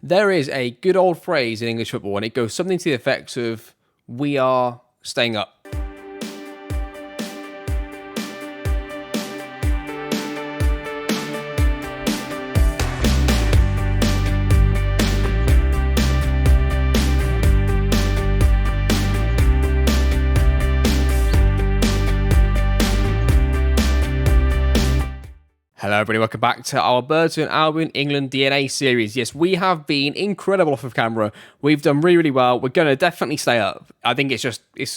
There is a good old phrase in English football, and it goes something to the effects of, we are staying up. Hello everybody, welcome back to our Burton Albion England DNA series. Yes, we have been incredible off of camera. We've done really, really well. We're going to definitely stay up. I think it's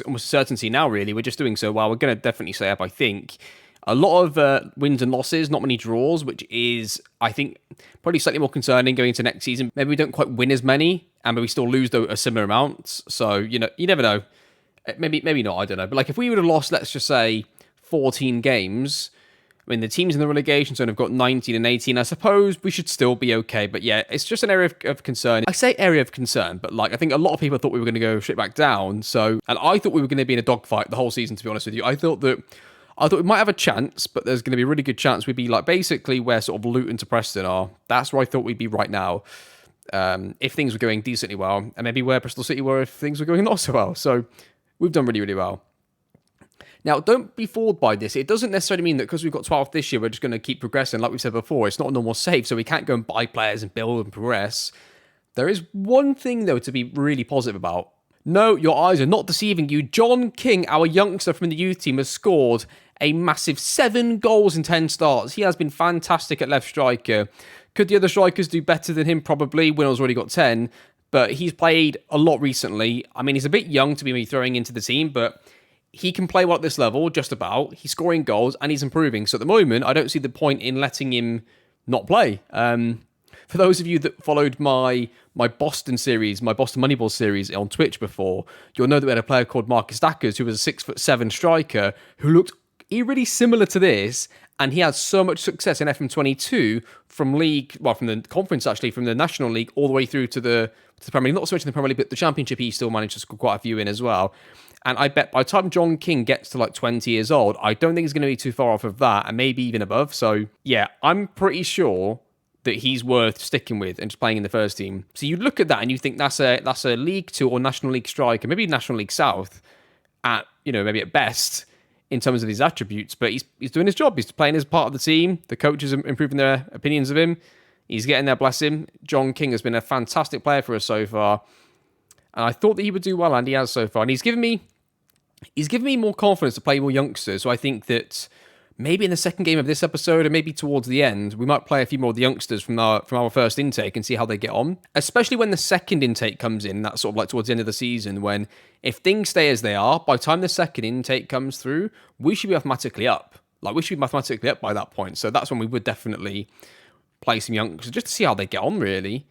almost a certainty now, really. We're just doing so well. We're going to definitely stay up, I think. A lot of wins and losses, not many draws, which is, I think, probably slightly more concerning going into next season. Maybe we don't quite win as many, and we still lose a similar amount. So, you never know. Maybe not, I don't know. But like if we would have lost, let's just say, 14 games... I mean, the teams in the relegation zone have got 19 and 18. I suppose we should still be okay. But yeah, it's just an area of concern. I say area of concern, but like I think a lot of people thought we were going to go straight back down. And I thought we were going to be in a dogfight the whole season, to be honest with you. I thought we might have a chance, but there's going to be a really good chance we'd be like basically where sort of Luton to Preston are. That's where I thought we'd be right now. If things were going decently well, and maybe where Bristol City were if things were going not so well. So we've done really, really well. Now, don't be fooled by this. It doesn't necessarily mean that because we've got 12th this year, we're just going to keep progressing. Like we said before, it's not a normal save, so we can't go and buy players and build and progress. There is one thing, though, to be really positive about. No, your eyes are not deceiving you. John King, our youngster from the youth team, has scored a massive 7 goals in 10 starts. He has been fantastic at left striker. Could the other strikers do better than him? Probably. Winnell's already got 10, but he's played a lot recently. I mean, he's a bit young to be throwing into the team, but... he can play well at this level, just about. He's scoring goals and he's improving. So at the moment, I don't see the point in letting him not play. For those of you that followed my Boston series, my Boston Moneyball series on Twitch before, you'll know that we had a player called Marcus Dackers, who was a 6'7" striker, who looked really similar to this. And he had so much success in FM22 from the conference, actually, from the National League all the way through to the Premier League. Not so much in the Premier League, but the Championship, he still managed to score quite a few in as well. And I bet by the time John King gets to like 20 years old, I don't think he's going to be too far off of that, and maybe even above. So yeah, I'm pretty sure that he's worth sticking with and just playing in the first team. So you look at that and you think that's a League 2 or National League striker, maybe National League South at, maybe at best in terms of his attributes, but he's doing his job. He's playing as part of the team. The coaches are improving their opinions of him. He's getting there, bless him. John King has been a fantastic player for us so far. And I thought that he would do well, and he has so far. And he's given me more confidence to play more youngsters. So I think that maybe in the second game of this episode, or maybe towards the end, we might play a few more of the youngsters from our first intake and see how they get on. Especially when the second intake comes in, that's sort of like towards the end of the season, when if things stay as they are, by the time the second intake comes through, we should be mathematically up. Like, we should be mathematically up by that point. So that's when we would definitely play some youngsters, just to see how they get on, really.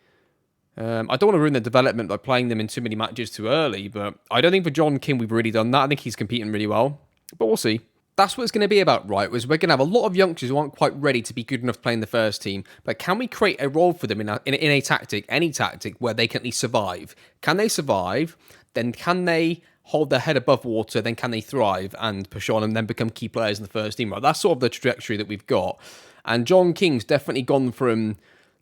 I don't want to ruin their development by playing them in too many matches too early, but I don't think for John King we've really done that. I think he's competing really well, but we'll see. That's what it's going to be about, right? We're going to have a lot of youngsters who aren't quite ready to be good enough to play in the first team, but can we create a role for them in a tactic, any tactic, where they can at least survive? Can they survive? Then can they hold their head above water? Then can they thrive and push on and then become key players in the first team? Right? That's sort of the trajectory that we've got. And John King's definitely gone from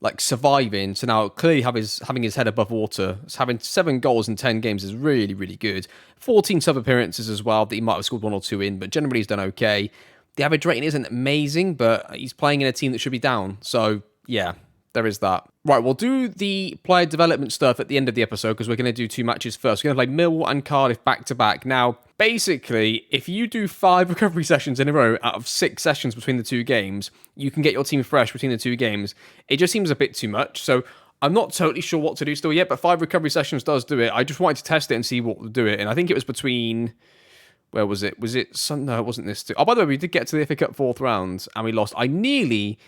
like surviving to now clearly having his head above water. Having 7 goals in 10 games is really, really good. 14 sub appearances as well that he might have scored 1 or 2 in, but generally he's done okay. The average rating isn't amazing, but he's playing in a team that should be down. So yeah, there is that. Right, we'll do the player development stuff at the end of the episode because we're going to do 2 matches first. We're going to play Millwall and Cardiff back to back. Now, basically, if you do 5 recovery sessions in a row out of 6 sessions between the 2 games, you can get your team fresh between the 2 games. It just seems a bit too much. So I'm not totally sure what to do still yet, but 5 recovery sessions does do it. I just wanted to test it and see what would do it. And I think it was between... Where was it? No, it wasn't this 2. Oh, by the way, we did get to the FA Cup 4th round and we lost. I nearly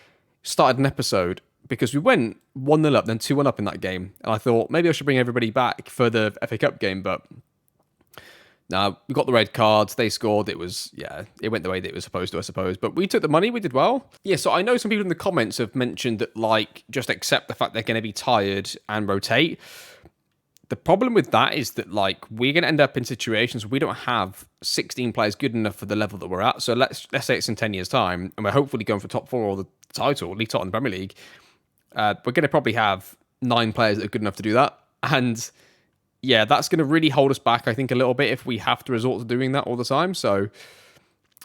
started an episode because we went 1-0 up, then 2-1 up in that game. And I thought maybe I should bring everybody back for the FA Cup game, but no, we got the red cards. They scored. It went the way that it was supposed to, I suppose. But we took the money. We did well. Yeah, so I know some people in the comments have mentioned that, like, just accept the fact they're going to be tired and rotate. The problem with that is that, like, we're going to end up in situations where we don't have 16 players good enough for the level that we're at. So let's say it's in 10 years' time, and we're hopefully going for top 4 or the title, League title in the Premier League. We're going to probably have 9 players that are good enough to do that. And yeah, that's going to really hold us back, I think, a little bit if we have to resort to doing that all the time. So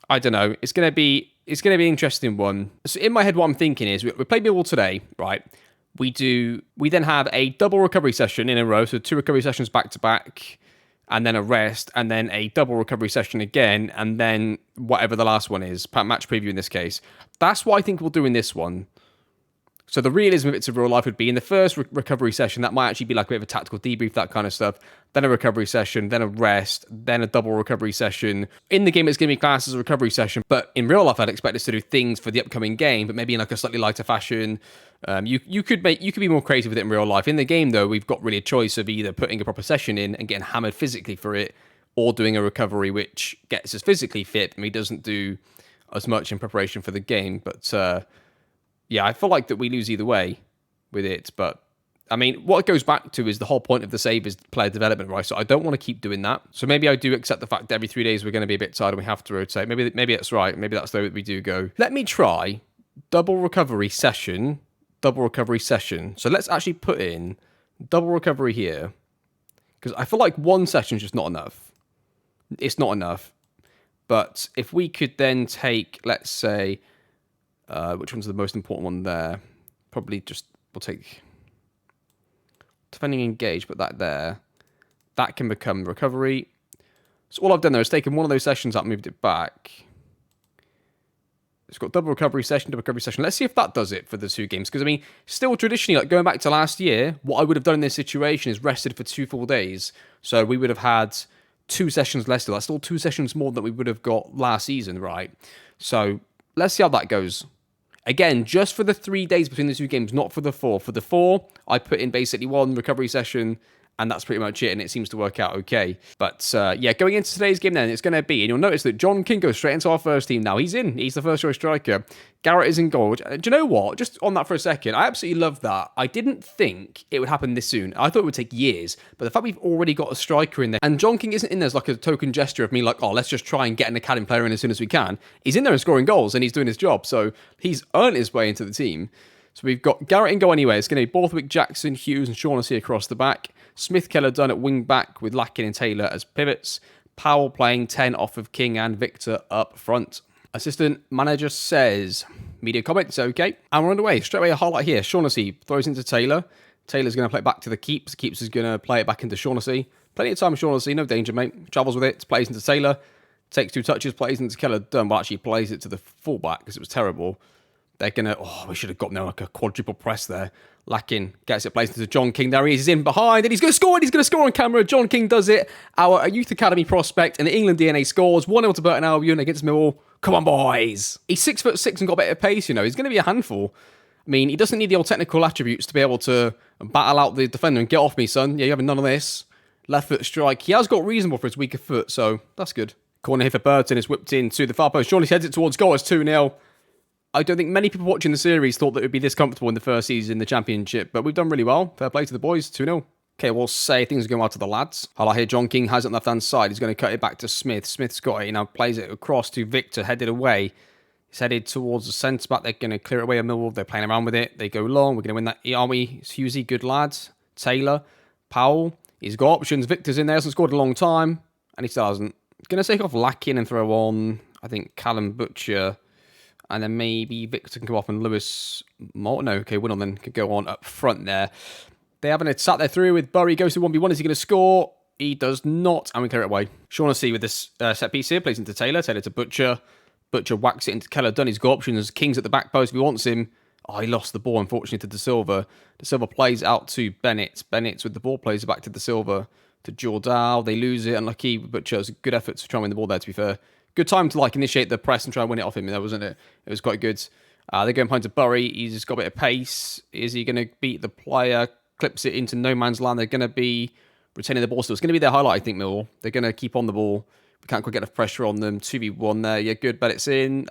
I don't know. It's going to be an interesting one. So in my head, what I'm thinking is we play Millwall today, right? We then have a double recovery session in a row, so 2 recovery sessions back to back, and then a rest, and then a double recovery session again, and then whatever the last one is, match preview in this case. That's what I think we'll do in this one. So the realism of it's a real life would be in the first recovery session, that might actually be like a bit of a tactical debrief, that kind of stuff. Then a recovery session, then a rest, then a double recovery session. In the game, it's going to be classed as a recovery session, but in real life, I'd expect us to do things for the upcoming game, but maybe in like a slightly lighter fashion. You could be more creative with it in real life. In the game, though, we've got really a choice of either putting a proper session in and getting hammered physically for it, or doing a recovery which gets us physically fit, and doesn't do as much in preparation for the game. But yeah, I feel like that we lose either way with it. But I mean, what it goes back to is the whole point of the save is player development, right? So I don't want to keep doing that. So maybe I do accept the fact that every 3 days we're going to be a bit tired and we have to rotate. Maybe that's right. Maybe that's the way we do go. Let me try double recovery session. So let's actually put in double recovery here, because I feel like one session is just not enough. It's not enough. But if we could then take, let's say, which one's the most important one there? Probably we'll take defending engage, put that there. That can become recovery. So all I've done there is taken one of those sessions out and moved it back. It's got double recovery session. Let's see if that does it for the 2 games. Because, I mean, still traditionally, like going back to last year, what I would have done in this situation is rested for 2 full days. So we would have had 2 sessions less. That's still 2 sessions more than we would have got last season, right? So let's see how that goes. Again, just for the 3 days between the 2 games, not for the 4. For the 4, I put in basically 1 recovery session, and that's pretty much it, and it seems to work out okay. But yeah, going into today's game then, it's going to be, and you'll notice that John King goes straight into our first team now. He's in. He's the first choice striker. Garrett is in goal. Do you know what? Just on that for a second, I absolutely love that. I didn't think it would happen this soon. I thought it would take years, but the fact we've already got a striker in there, and John King isn't in there as like a token gesture of me like, oh, let's just try and get an academy player in as soon as we can. He's in there and scoring goals, and he's doing his job, so he's earned his way into the team. So we've got Garrett in goal anyway. It's going to be Borthwick, Jackson, Hughes, and Shaughnessy across the back. Smith, Keller done at wing back with Lakin and Taylor as pivots. Powell playing 10 off of King and Victor up front. Assistant manager says, media comments, okay. And we're underway. Straight away a highlight here. Shaughnessy throws into Taylor. Taylor's going to play it back to the Keeps. Keeps is going to play it back into Shaughnessy. Plenty of time with Shaughnessy. No danger, mate. Travels with it. Plays into Taylor. Takes 2 touches. Plays into Keller. Done. Well, actually plays it to the fullback because it was terrible. They're going to... Oh, we should have got now like a quadruple press there. Lakin gets it placed into John King. There he is. He's in behind and he's going to score. He's going to score on camera. John King does it. Our youth academy prospect and the England DNA scores. 1-0 to Burton Albion against Millwall. Come on, boys. He's 6'6" and got a bit of pace, you know. He's going to be a handful. I mean, he doesn't need the old technical attributes to be able to battle out the defender and get off me, son. Yeah, you have none of this. Left foot strike. He has got reasonable for his weaker foot, so that's good. Corner here for Burton is whipped into the far post. Surely heads it towards goal. It's 2-0. I don't think many people watching the series thought that it would be this comfortable in the first season in the Championship, but we've done really well. Fair play to the boys, 2-0. Okay, we'll say things are going well to the lads. Highlight here, John King has it on the left-hand side. He's going to cut it back to Smith. Smith's got it, you know, plays it across to Victor, headed away. He's headed towards the centre-back. They're going to clear it away at Millwall. They're playing around with it. They go long. We're going to win that, aren't we? It's Hughesy, good lads. Taylor, Powell. He's got options. Victor's in there. Hasn't scored in a long time, and he still hasn't. Going to take off Lakin and throw on, I think, Callum Butcher. And then maybe Victor can go off and Lewis Morton. No, okay, Winnell then could go on up front there. They haven't sat there through with Burry. Goes to 1v1. Is he going to score? He does not. And we clear it away. Shaughnessy with this set piece here. Plays into Taylor. Taylor to Butcher. Butcher whacks it into Keller. Done. He's got options. King's at the back post if he wants him. Oh, he lost the ball, unfortunately, to De Silva. De Silva plays out to Bennett. Bennett with the ball plays it back to De Silva. To Jordal. They lose it. Unlucky. Butcher has a good effort to try and win the ball there, to be fair. Good time to like initiate the press and try and win it off him, there wasn't it? It was quite good. They're going behind to Burry. He's just got a bit of pace. Is he going to beat the player? Clips it into no man's land. They're going to be retaining the ball still. It's going to be their highlight, I think, Millwall. They're going to keep on the ball. We can't quite get enough pressure on them. 2v1 there. Yeah, good. Bet it's in.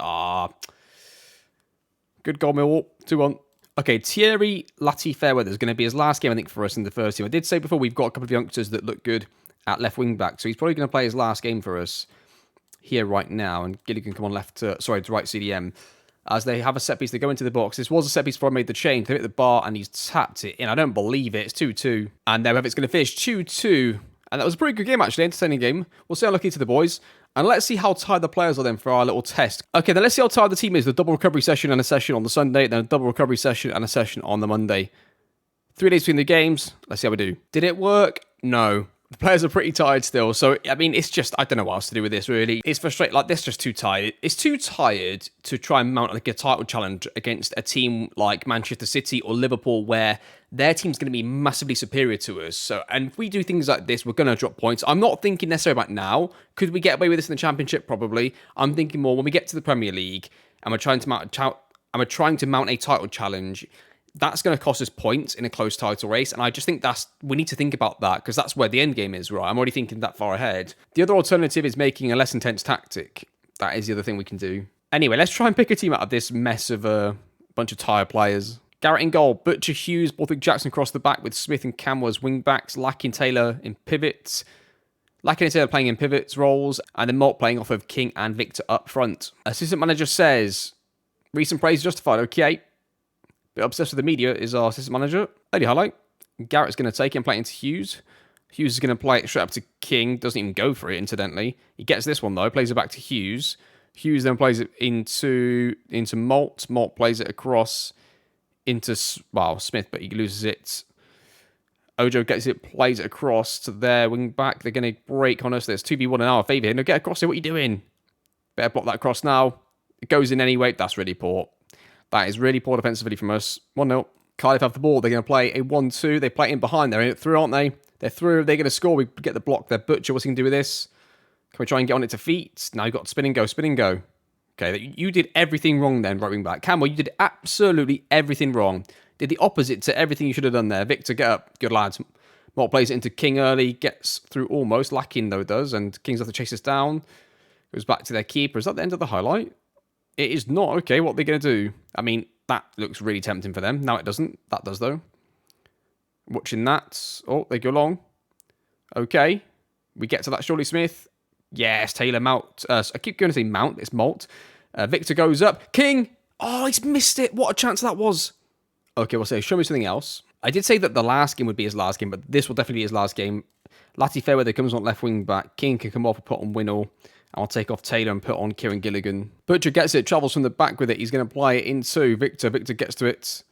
Good goal, Millwall. 2-1. Okay, Thierry Lati Fairweather is going to be his last game, I think, for us in the first team. I did say before we've got a couple of youngsters that look good at left wing back, so he's probably going to play his last game for us here right now, and Gilly can come on to right CDM. as they have a set piece. They go into the box. This was a set piece before I made the change. They hit the bar and he's tapped it in. I don't believe it. It's 2-2. And there, it's going to finish 2-2. And that was a pretty good game, actually. Entertaining game. We'll say unlucky to the boys. And let's see how tired the players are then for our little test. Okay, then let's see how tired the team is. The double recovery session and a session on the Sunday. Then a double recovery session and a session on the Monday. 3 days between the games. Let's see how we do. Did it work? No. The players are pretty tired still. So, I mean, it's just, I don't know what else to do with this, really. It's frustrating. Like, this just too tired. It's too tired to try and mount like a title challenge against a team like Manchester City or Liverpool, where their team's going to be massively superior to us. So, and if we do things like this, we're going to drop points. I'm not thinking necessarily about now. Could we get away with this in the Championship? Probably. I'm thinking more when we get to the Premier League and we're trying to mount a title challenge. That's going to cost us points in a close title race. And I just think we need to think about that, because that's where the end game is, right? I'm already thinking that far ahead. The other alternative is making a less intense tactic. That is the other thing we can do. Anyway, let's try and pick a team out of this mess of a bunch of tired players. Garrett in goal, Butcher, Hughes, Borthwick Jackson across the back with Smith and Camwa as wing backs, Lack Taylor in pivots, Lack and Taylor playing in pivots roles, and then Malt playing off of King and Victor up front. Assistant manager says, recent praise justified. Okay. Bit obsessed with the media is our assistant manager. Early highlight. Garrett's going to take it and play it into Hughes. Hughes is going to play it straight up to King. Doesn't even go for it, incidentally. He gets this one, though. Plays it back to Hughes. Hughes then plays it into Malt. Malt plays it across into, Smith, but he loses it. Ojo gets it, plays it across to their wing back. They're going to break on us. There's 2v1 in our favour. No, get across here. What are you doing? Better block that across now. It goes in anyway. That's really poor. That is really poor defensively from us. 1-0. Cardiff have the ball. They're going to play a 1-2. They play in behind. They're through, aren't they? They're through. They're going to score. We get the block there. Butcher, what's he going to do with this? Can we try and get on it to feet? Now you've got spin and go. Spin and go. Okay, you did everything wrong then, right wing back. Campbell, you did absolutely everything wrong. Did the opposite to everything you should have done there. Victor, get up. Good lads. Mott plays it into King early. Gets through almost. Lacking, though, does. And King's have to chase us down. Goes back to their keeper. Is that the end of the highlight? It is not. Okay, what are they going to do? I mean, that looks really tempting for them. Now it doesn't. That does, though. Watching that. Oh, they go long. Okay. We get to that, surely, Smith. Yes, Taylor Mount. I keep going to say Mount. It's Malt. Victor goes up. King. Oh, he's missed it. What a chance that was. Okay, we'll say, show me something else. I did say that the last game would be his last game, but this will definitely be his last game. Latty Fairweather comes on left wing back. King can come off and put on Winnell. I'll take off Taylor and put on Kieran Gilligan. Butcher gets it, travels from the back with it. He's going to play it into Victor. Victor gets to it.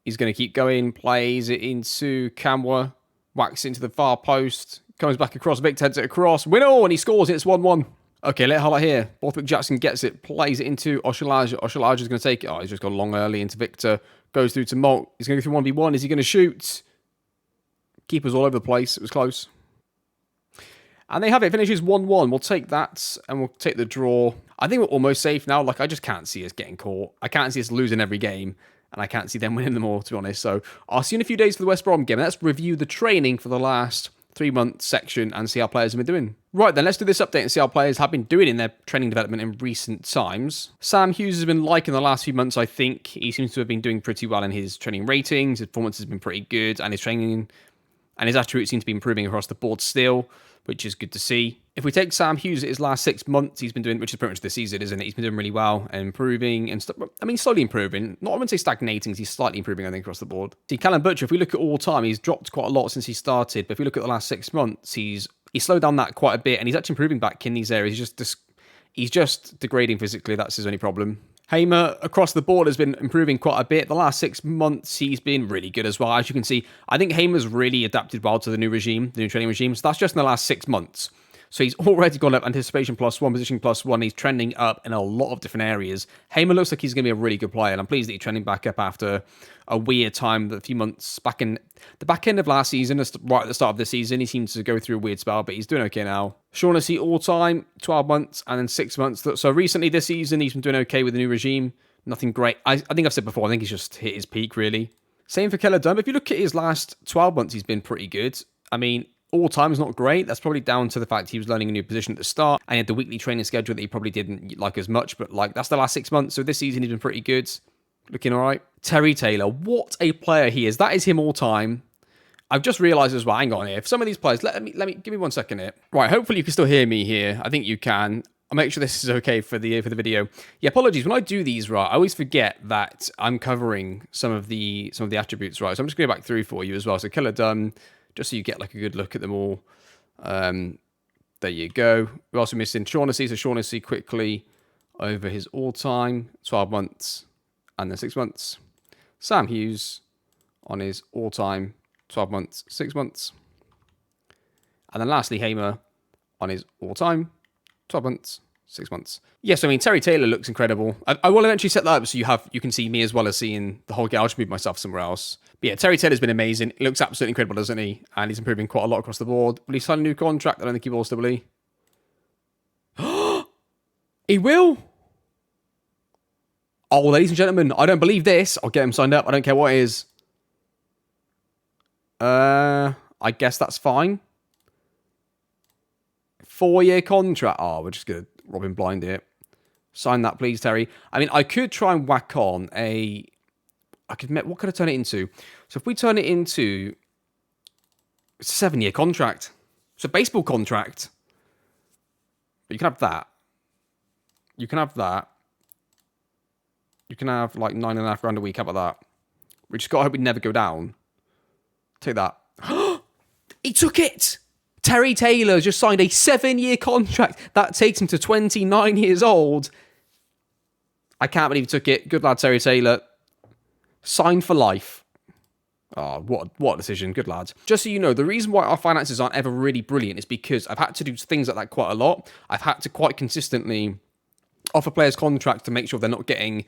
He's going to keep going. Plays it into Camwa. Whacks it into the far post. Comes back across. Victor heads it across. Winnell, and he scores it. It's 1-1. Okay, let highlight here. Borthwick Jackson gets it. Plays it into Oshalaja. Oshalaja's going to take it. Oh, he's just gone long early into Victor. Goes through to Malt. He's going to go through 1v1. Is he going to shoot? Keeper's all over the place. It was close. And they have it. Finishes 1-1. We'll take that, and we'll take the draw. I think we're almost safe now. Like, I just can't see us getting caught. I can't see us losing every game, and I can't see them winning them all, to be honest. So I'll see you in a few days for the West Brom game. Let's review the training for the last 3-month section and see how players have been doing. Right then, let's do this update and see how players have been doing in their training development in recent times. Sam Hughes has been liking the last few months, I think. He seems to have been doing pretty well in his training ratings. His performance has been pretty good, and his training and his attributes seem to be improving across the board still, which is good to see. If we take Sam Hughes at his last 6 months, he's been doing, which is pretty much this season, isn't it? He's been doing really well and improving and slowly improving. Not, I wouldn't say stagnating, he's slightly improving, I think, across the board. See, Callum Butcher, if we look at all time, he's dropped quite a lot since he started. But if we look at the last 6 months, he's slowed down that quite a bit, and he's actually improving back in these areas. He's just degrading physically. That's his only problem. Hamer, across the board, has been improving quite a bit. The last 6 months, he's been really good as well. As you can see, I think Hamer's really adapted well to the new regime, the new training regime. So that's just in the last 6 months. So he's already gone up anticipation +1, position +1. He's trending up in a lot of different areas. Hamer looks like he's going to be a really good player, and I'm pleased that he's trending back up after a weird time, a few months back in the back end of last season, right at the start of this season. He seems to go through a weird spell, but he's doing okay now. Shaughnessy all-time, 12 months, and then 6 months. So recently this season, he's been doing okay with the new regime. Nothing great. I think I've said before, I think he's just hit his peak, really. Same for Keller Dunn. If you look at his last 12 months, he's been pretty good. I mean, all time is not great. That's probably down to the fact he was learning a new position at the start, and he had the weekly training schedule that he probably didn't like as much, but like that's the last 6 months. So this season he's been pretty good. Looking all right. Terry Taylor, what a player he is. That is him all time. I've just realised as well, hang on here. For some of these players, let me give me 1 second here. Right, hopefully you can still hear me here. I think you can. I'll make sure this is okay for the video. Yeah, apologies. When I do these, right, I always forget that I'm covering some of the attributes, right? So I'm just going to go back through for you as well. So killer done, just so you get like a good look at them all. There you go. We're also missing Shaughnessy. So Shaughnessy quickly over his all-time 12 months and then 6 months. Sam Hughes on his all-time 12 months, 6 months. And then lastly, Hamer on his all-time 12 months, 6 months. Yes, I mean, Terry Taylor looks incredible. I will eventually set that up so you can see me as well as seeing the whole game. I'll just move myself somewhere else. But yeah, Terry Taylor's been amazing. He looks absolutely incredible, doesn't he? And he's improving quite a lot across the board. Will he sign a new contract? I don't think he will still, will he? He will? Oh, ladies and gentlemen, I don't believe this. I'll get him signed up. I don't care what it is. I guess that's fine. 4-year contract. Oh, we're just going to rob him blind here. Sign that, please, Terry. I mean, I could try and whack on a... What could I turn it into? So if we turn it into... It's a 7-year contract. It's a baseball contract. But you can have that. You can have that. You can have like $9.5 a week. How about that? We just got to hope we never go down. Take that. He took it! Terry Taylor just signed a 7-year contract. That takes him to 29 years old. I can't believe he took it. Good lad, Terry Taylor. Signed for life. Oh, what a decision. Good lads. Just so you know, the reason why our finances aren't ever really brilliant is because I've had to do things like that quite a lot. I've had to quite consistently offer players contracts to make sure they're not getting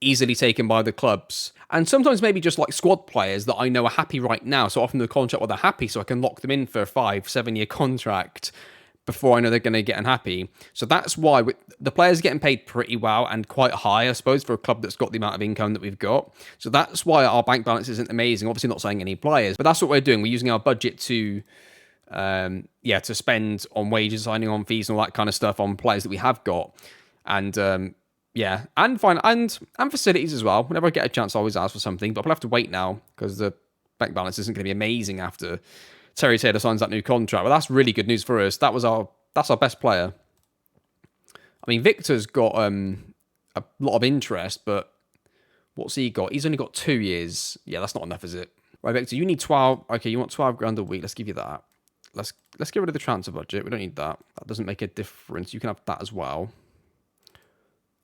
easily taken by the clubs. And sometimes maybe just like squad players that I know are happy right now. So often the contract while they're happy, so I can lock them in for a 5-7 year contract before I know they're going to get unhappy. So that's why the players are getting paid pretty well and quite high, I suppose, for a club that's got the amount of income that we've got. So that's why our bank balance isn't amazing. Obviously not saying any players, but that's what we're doing. We're using our budget to spend on wages, signing on fees and all that kind of stuff on players that we have got. And yeah, and fine, and facilities as well. Whenever I get a chance, I always ask for something, but we'll have to wait now because the bank balance isn't going to be amazing after Terry Taylor signs that new contract. But that's really good news for us. That's our best player. I mean, Victor's got a lot of interest, but what's he got? He's only got 2 years. Yeah, that's not enough, is it? Right, Victor, you need 12. Okay, you want 12 grand a week. Let's give you that. Let's get rid of the transfer budget. We don't need that. That doesn't make a difference. You can have that as well.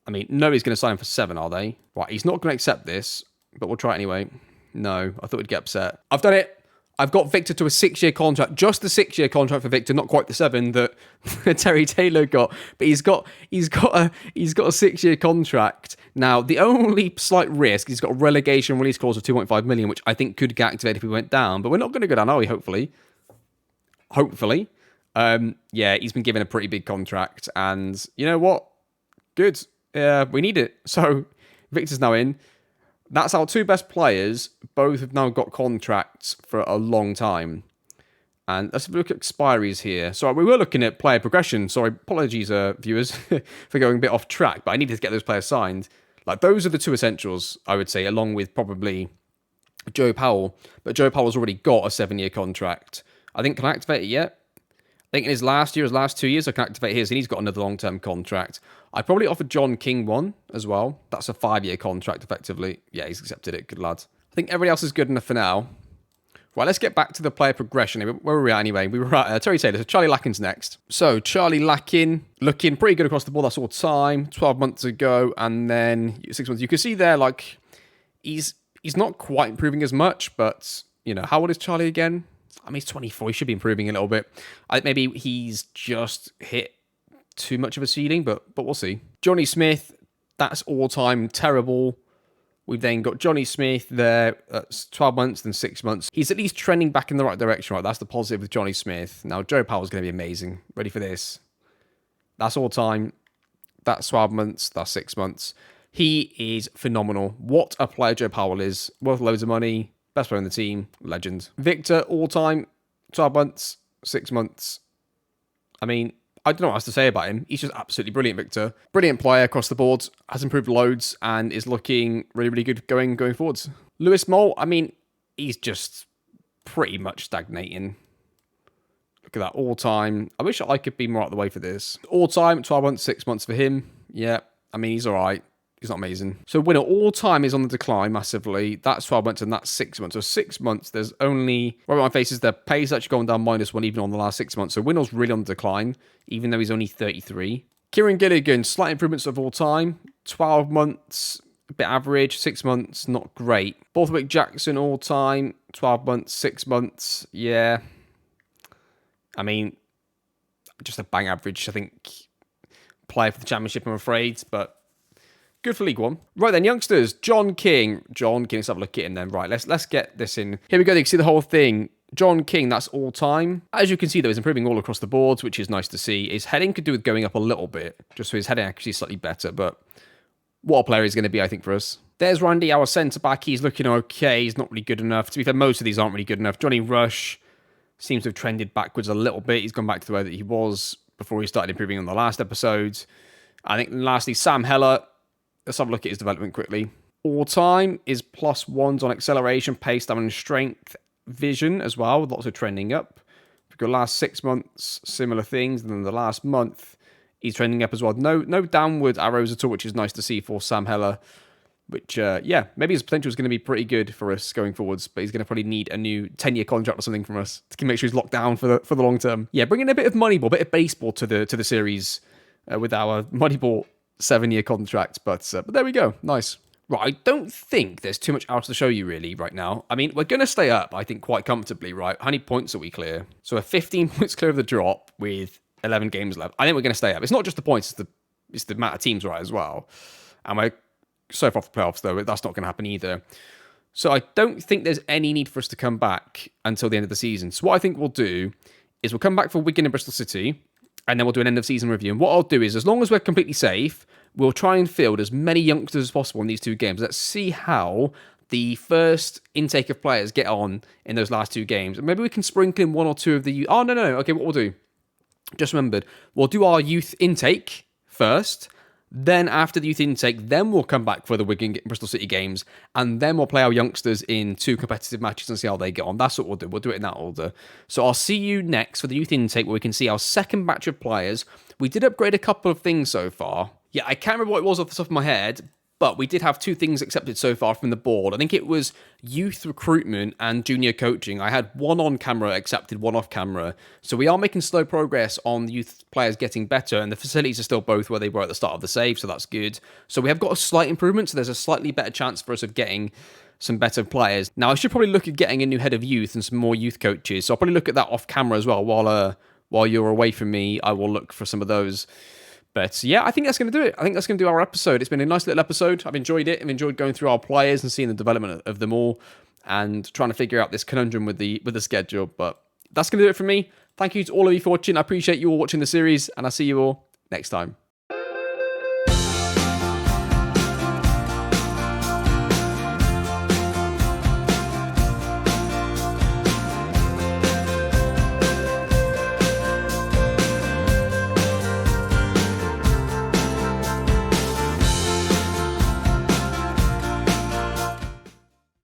I mean, nobody's going to sign him for 7, are they? Right, he's not going to accept this, but we'll try it anyway. No, I thought he'd get upset. I've done it. I've got Victor to a 6-year contract. Just the 6-year contract for Victor, not quite the 7 that Terry Taylor got. But he's got a 6-year contract. Now, the only slight risk, he's got a relegation release clause of 2.5 million, which I think could get activated if we went down. But we're not going to go down, are we? Hopefully. Yeah, he's been given a pretty big contract. And you know what? Good. We need it. So Victor's now in. That's our 2 best players. Both have now got contracts for a long time. And let's have a look at expiries here. So we were looking at player progression. Sorry, apologies, viewers, for going a bit off track. But I needed to get those players signed. Like, those are the 2 essentials, I would say, along with probably Joe Powell. But Joe Powell's already got a 7-year contract. I think, can I activate it yet? I think in his last 2 years, I can activate his, and he's got another long-term contract. I probably offered John King one as well. That's a 5-year contract, effectively. Yeah, he's accepted it. Good lad. I think everybody else is good enough for now. Right, let's get back to the player progression. Where were we at anyway? We were at Terry Taylor. So Charlie Lackin's next. So Charlie Lackin, looking pretty good across the board. That's all time. 12 months ago, and then 6 months. You can see there, like, he's not quite improving as much, but, you know, how old is Charlie again? I mean, he's 24. He should be improving a little bit. Maybe he's just hit too much of a ceiling, but we'll see. Johnny Smith, that's all-time terrible. We've then got Johnny Smith there at 12 months, then 6 months. He's at least trending back in the right direction, right? That's the positive with Johnny Smith. Now, Joe Powell's going to be amazing. Ready for this? That's all-time. That's 12 months. That's 6 months. He is phenomenal. What a player Joe Powell is. Worth loads of money. Best player in the team. Legend. Victor, all-time. 12 months. 6 months. I mean, I don't know what else to say about him. He's just absolutely brilliant, Victor. Brilliant player across the board. Has improved loads and is looking really, really good going forwards. Lewis Mole, I mean, he's just pretty much stagnating. Look at that, all time. I wish I could be more out of the way for this. All time, 12 months, 6 months for him. Yeah, I mean, he's all right. He's not amazing. So winner all time is on the decline massively. That's 12 months and that's 6 months. So 6 months, there's only, right on my face is the pace actually going down -1 even on the last 6 months. So winner's really on the decline, even though he's only 33. Kieran Gilligan, slight improvements of all time. 12 months, a bit average. 6 months, not great. Borthwick Jackson, all time. 12 months, 6 months. Yeah. I mean, just a bang average, I think. Player for the championship, I'm afraid, but good for League One. Right then, youngsters. John King. Let's have a look at him then. Right, let's get this in. Here we go. You can see the whole thing. John King, that's all time. As you can see, though, he's improving all across the boards, which is nice to see. His heading could do with going up a little bit, just so his heading actually is slightly better, but what a player he's going to be, I think, for us. There's Randy, our centre-back. He's looking okay. He's not really good enough. To be fair, most of these aren't really good enough. Johnny Rush seems to have trended backwards a little bit. He's gone back to the way that he was before he started improving on the last episode. I think lastly, Sam Heller. Let's have a look at his development quickly. All time is +1s on acceleration, pace, stamina, strength, vision as well. Lots of trending up. We've got last 6 months, similar things. And then the last month, he's trending up as well. No downward arrows at all, which is nice to see for Sam Heller. Which, yeah, maybe his potential is going to be pretty good for us going forwards, but he's going to probably need a new 10-year contract or something from us to make sure he's locked down for the long term. Yeah, bringing a bit of Moneyball, a bit of baseball to the series with our Moneyball 7-year contract, but there we go. Nice. Right, I don't think there's too much else to show you really right now. I mean, we're going to stay up, I think, quite comfortably, right? How many points are we clear? So we're 15 points clear of the drop with 11 games left. I think we're going to stay up. It's not just the points, it's the amount of teams right as well. And we're so far off the playoffs, though, that's not going to happen either. So I don't think there's any need for us to come back until the end of the season. So what I think we'll do is we'll come back for Wigan and Bristol City, and then we'll do an end-of-season review. And what I'll do is, as long as we're completely safe, we'll try and field as many youngsters as possible in these 2 games. Let's see how the first intake of players get on in those last 2 games. And maybe we can sprinkle in 1 or 2 of the... Oh, no. Okay, what we'll do, just remembered, we'll do our youth intake first. Then after the youth intake, then we'll come back for the Wigan Bristol City games, and then we'll play our youngsters in 2 competitive matches and see how they get on. That's what we'll do. We'll do it in that order. So I'll see you next for the youth intake, where we can see our second batch of players. We did upgrade a couple of things so far. Yeah, I can't remember what it was off the top of my head, but we did have 2 things accepted so far from the board. I think it was youth recruitment and junior coaching. I had 1 on camera accepted, 1 off camera. So we are making slow progress on the youth players getting better, and the facilities are still both where they were at the start of the save, so that's good. So we have got a slight improvement, so there's a slightly better chance for us of getting some better players. Now, I should probably look at getting a new head of youth and some more youth coaches. So I'll probably look at that off camera as well. While you're away from me, I will look for some of those. But yeah, I think that's going to do it. I think that's going to do our episode. It's been a nice little episode. I've enjoyed it. I've enjoyed going through our players and seeing the development of them all and trying to figure out this conundrum with the schedule. But that's going to do it for me. Thank you to all of you for watching. I appreciate you all watching the series, and I'll see you all next time.